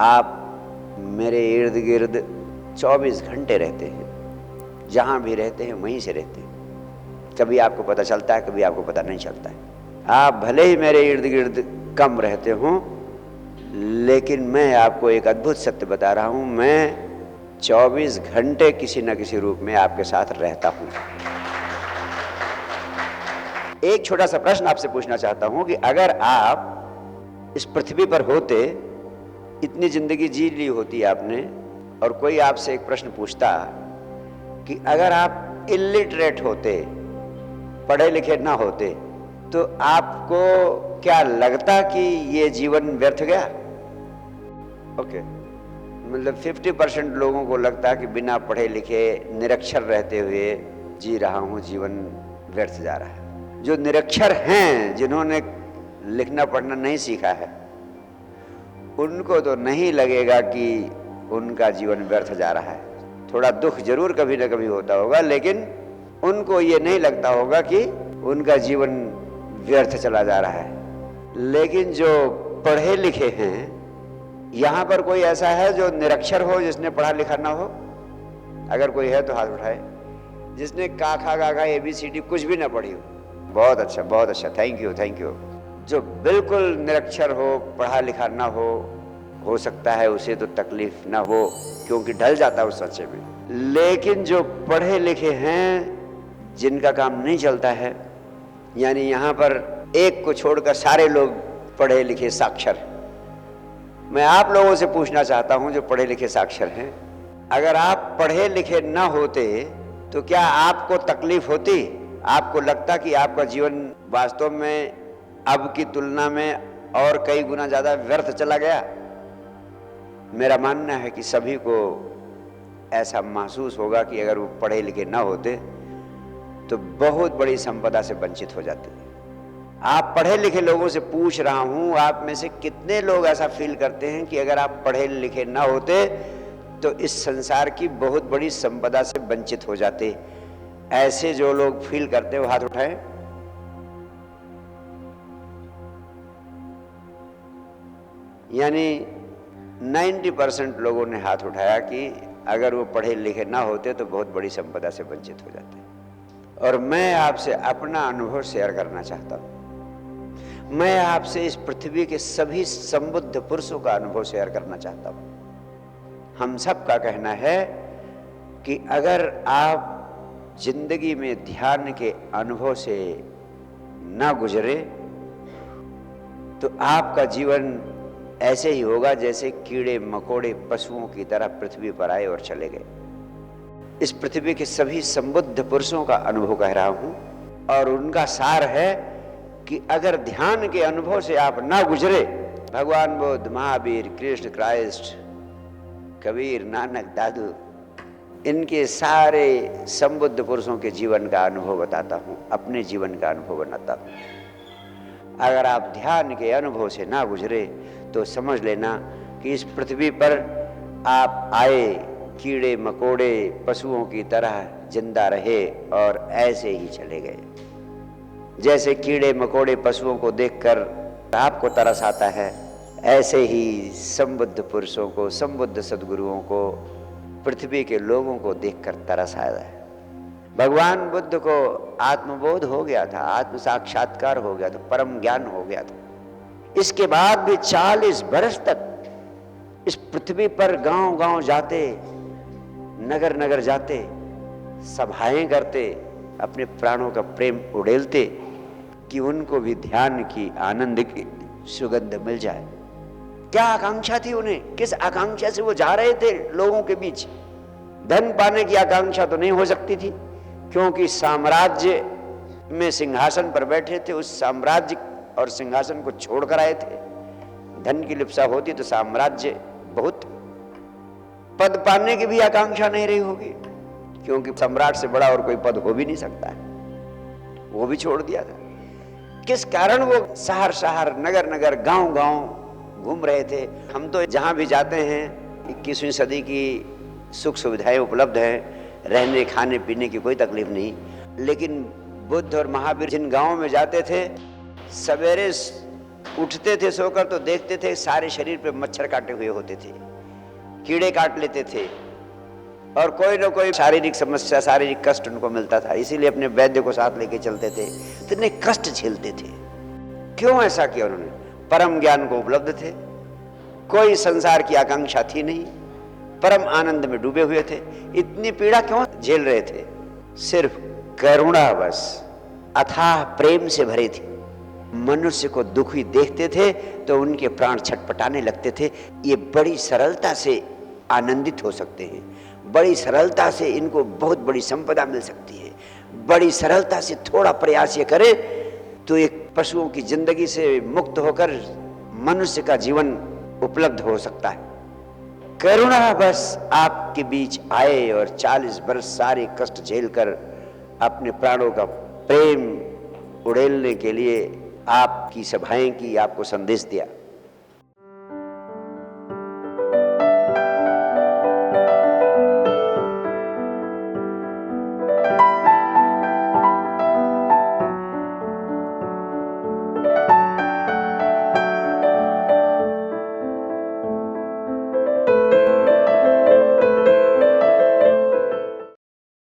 आप मेरे इर्द गिर्द 24 घंटे रहते हैं, जहाँ भी रहते हैं वहीं से रहते हैं। कभी आपको पता चलता है, कभी आपको पता नहीं चलता है। आप भले ही मेरे इर्द गिर्द कम रहते हों, लेकिन मैं आपको एक अद्भुत सत्य बता रहा हूँ, मैं 24 घंटे किसी न किसी रूप में आपके साथ रहता हूँ। एक छोटा सा प्रश्न आपसे पूछना चाहता हूँ कि अगर आप इस पृथ्वी पर होते, इतनी जिंदगी जी ली होती आपने, और कोई आपसे एक प्रश्न पूछता कि अगर आप इलिटरेट होते, पढ़े लिखे ना होते, तो आपको क्या लगता कि ये जीवन व्यर्थ गया? ओके, मतलब 50% लोगों को लगता कि बिना पढ़े लिखे निरक्षर रहते हुए जी रहा हूँ, जीवन व्यर्थ जा रहा है। जो निरक्षर हैं, जिन्होंने लिखना पढ़ना नहीं सीखा है, उनको तो नहीं लगेगा कि उनका जीवन व्यर्थ जा रहा है। थोड़ा दुख जरूर कभी ना कभी होता होगा, लेकिन उनको ये नहीं लगता होगा कि उनका जीवन व्यर्थ चला जा रहा है। लेकिन जो पढ़े लिखे हैं, यहाँ पर कोई ऐसा है जो निरक्षर हो, जिसने पढ़ा लिखा ना हो? अगर कोई है तो हाथ उठाए। जिसने का खा गा खा ABCD कुछ भी ना पढ़ी हो। बहुत अच्छा, बहुत अच्छा, थैंक यू, थैंक यू। जो बिल्कुल निरक्षर हो, पढ़ा लिखा ना हो सकता है उसे तो तकलीफ ना हो, क्योंकि ढल जाता है उस सच्चे में। लेकिन जो पढ़े लिखे हैं, जिनका काम नहीं चलता है, यानी यहाँ पर एक को छोड़कर सारे लोग पढ़े लिखे साक्षर। मैं आप लोगों से पूछना चाहता हूँ जो पढ़े लिखे साक्षर हैं, अगर आप पढ़े लिखे ना होते तो क्या आपको तकलीफ होती? आपको लगता कि आपका जीवन वास्तव में अब की तुलना में और कई गुना ज्यादा व्यर्थ चला गया? मेरा मानना है कि सभी को ऐसा महसूस होगा कि अगर वो पढ़े लिखे ना होते तो बहुत बड़ी संपदा से वंचित हो जाते। आप पढ़े लिखे लोगों से पूछ रहा हूं, आप में से कितने लोग ऐसा फील करते हैं कि अगर आप पढ़े लिखे ना होते तो इस संसार की बहुत बड़ी संपदा से वंचित हो जाते? ऐसे जो लोग फील करते हो, हाथ उठाएं। यानी 90% लोगों ने हाथ उठाया कि अगर वो पढ़े लिखे ना होते तो बहुत बड़ी संपदा से वंचित हो जाते। और मैं आपसे अपना अनुभव शेयर करना चाहता हूं। मैं आपसे इस पृथ्वी के सभी संबुद्ध पुरुषों का अनुभव शेयर करना चाहता हूं। हम सब का कहना है कि अगर आप जिंदगी में ध्यान के अनुभव से ना गुजरे तो आपका जीवन ऐसे ही होगा जैसे कीड़े मकोड़े पशुओं की तरह पृथ्वी पर आए और चले गए। इस पृथ्वी के सभी संबुद्ध पुरुषों का अनुभव कह रहा हूं, और उनका सार है कि अगर ध्यान के अनुभव से आप ना गुजरे, भगवान बुद्ध, महावीर, कृष्ण, क्राइस्ट, कबीर, नानक, दादू, इनके सारे संबुद्ध पुरुषों के जीवन का अनुभव बताता हूं, अपने जीवन का अनुभव बनाता हूं। अगर आप ध्यान के अनुभव से ना गुजरे तो समझ लेना कि इस पृथ्वी पर आप आए, कीड़े मकोड़े पशुओं की तरह जिंदा रहे और ऐसे ही चले गए। जैसे कीड़े मकोड़े पशुओं को देखकर आपको तरस आता है, ऐसे ही संबुद्ध पुरुषों को, संबुद्ध सद्गुरुओं को, पृथ्वी के लोगों को देखकर तरस आया है। भगवान बुद्ध को आत्मबोध हो गया था, आत्म साक्षात्कार हो गया था, परम ज्ञान हो गया था। इसके बाद भी 40 बरस तक इस पृथ्वी पर गांव गांव जाते, नगर नगर जाते, सभाएं करते, अपने प्राणों का प्रेम उड़ेलते कि उनको भी ध्यान की, आनंद की सुगंध मिल जाए। क्या आकांक्षा थी उन्हें? किस आकांक्षा से वो जा रहे थे लोगों के बीच? धन पाने की आकांक्षा तो नहीं हो सकती थी, क्योंकि साम्राज्य में सिंहासन पर बैठे थे, उस साम्राज्य और सिंहासन को छोड़कर आए थे। धन की लिप्सा होती तो साम्राज्य बहुत, पद पाने की भी आकांक्षा नहीं रही होगी, क्योंकि सम्राट से बड़ा और कोई पद हो भी नहीं सकता है, वो भी छोड़ दिया था। किस कारण वो शहर शहर, नगर नगर, गांव गांव घूम रहे थे? हम तो जहां भी जाते हैं 21वीं सदी की सुख सुविधाएं उपलब्ध हैं, रहने खाने पीने की कोई तकलीफ नहीं। लेकिन बुद्ध और महावीर जिन गांवों में जाते थे, सवेरे उठते थे सोकर तो देखते थे सारे शरीर पे मच्छर काटे हुए होते थे, कीड़े काट लेते थे, और कोई ना कोई शारीरिक समस्या, शारीरिक कष्ट उनको मिलता था। इसीलिए अपने वैद्य को साथ लेके चलते थे, इतने कष्ट झेलते थे। क्यों ऐसा किया उन्होंने? परम ज्ञान को उपलब्ध थे, कोई संसार की आकांक्षा थी नहीं, परम आनंद में डूबे हुए थे। इतनी पीड़ा क्यों झेल रहे थे? सिर्फ करुणावश, अथाह प्रेम से भरे थे। मनुष्य को दुखी देखते थे तो उनके प्राण छटपटाने लगते थे। ये बड़ी सरलता से आनंदित हो सकते हैं, बड़ी सरलता से इनको बहुत बड़ी संपदा मिल सकती है, बड़ी सरलता से थोड़ा प्रयास ये करे तो एक पशुओं की जिंदगी से मुक्त होकर मनुष्य का जीवन उपलब्ध हो सकता है। करुणा बस आपके बीच आए और 40 वर्ष सारे कष्ट झेलकर अपने प्राणों का प्रेम उड़ेलने के लिए आपकी सभाएं की, आपको संदेश दिया।